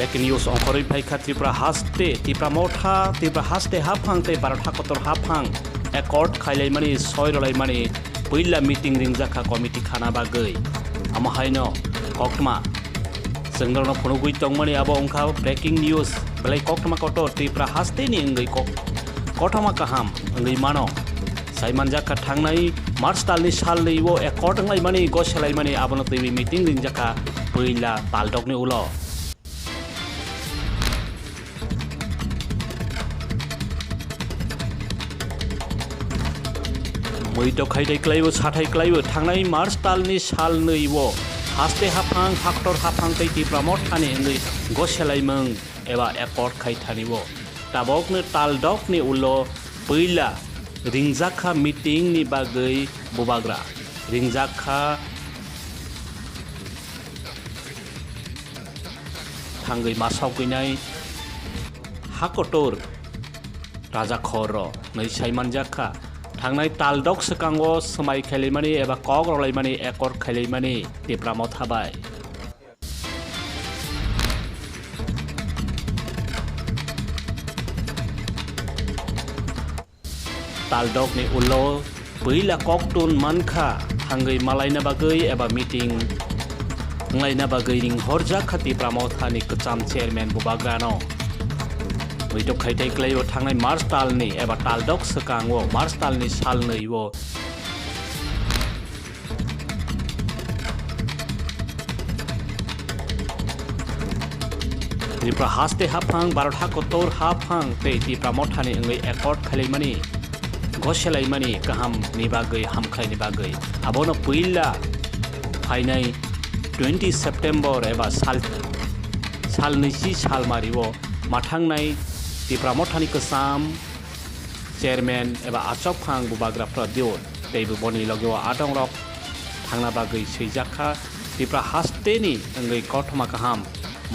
Breaking news on Koroi Paikha Tripura Haste, Tripura Motha, Tripura Haste Hapang, te Baratha Kotor Hapang, Accord Khaimani, Soirolai Mani, Puila meeting Ringjaka Committee Khana Bagai, Amahaino, Kokma, Sengal Ponugui Tongmani Abo wngkha breaking news, Belai Kokma Kotor, Tripura Haste ni Ngai Kotama Kaham, Ngai Mano, Saimanjaka Tangnai, Marstal ni Sal Levo, Accord Ngai Mani, Goshalai Mani, Abono TV meeting Ringjaka, Puila, Taldok ni Ulo. Moito khaidai klaiwo sathai klaiwo thangnai March talni sal neiwo haste hafang factor hafang tei Tripura Mothani ngai goselaimang eba accord khaithaniwo tabokne taldokni ulo puila ringjakha meeting ni bagai Bubagra ringjakha thangai masau kuinai hakotor raja khoro nei saimanjakha Tangnai taldok sekango semai khaimani eba kok rolaimani ekor khaimani Tripura Motha bai taldok ni ulo puila kok tun wngkha hangai malaina bagai eba meeting nglaina bagai ring horja khati Tripura Motha ni kacham chairman Bubagra no Moito khaidai klaiwo thangnai March talni eba taldok sekango March talni sal neiwo Tripura haste hafang Baratha kotor hafang te Tripura Mothani ngai accord khaimani goselaimani kaham ni bagai hamkhlai ni bagai abono puila phainai 20 September eba sal nisi sal mariwo mathangnai Tripura Mothani kasam chairman eba achok phang Bubagra Pradyot Debbarma logyo atong rok thangna bagai seijakha Tripura haste ni ngai kothma kaham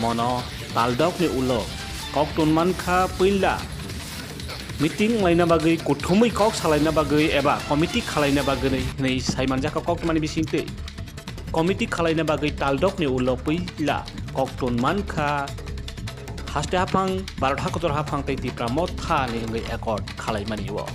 mono taldok ni ulo koktun wngkha puila meeting laina bagai kuthumai kok salaina bagai eba committee khalaina bagai nei saimanjaka kokmani bisingte committee khalaina bagai taldok ni ulo puila koktun wngkha haste hafang Baratha kotor hafang tei Tripura Motha ni ngai accord khaimani wo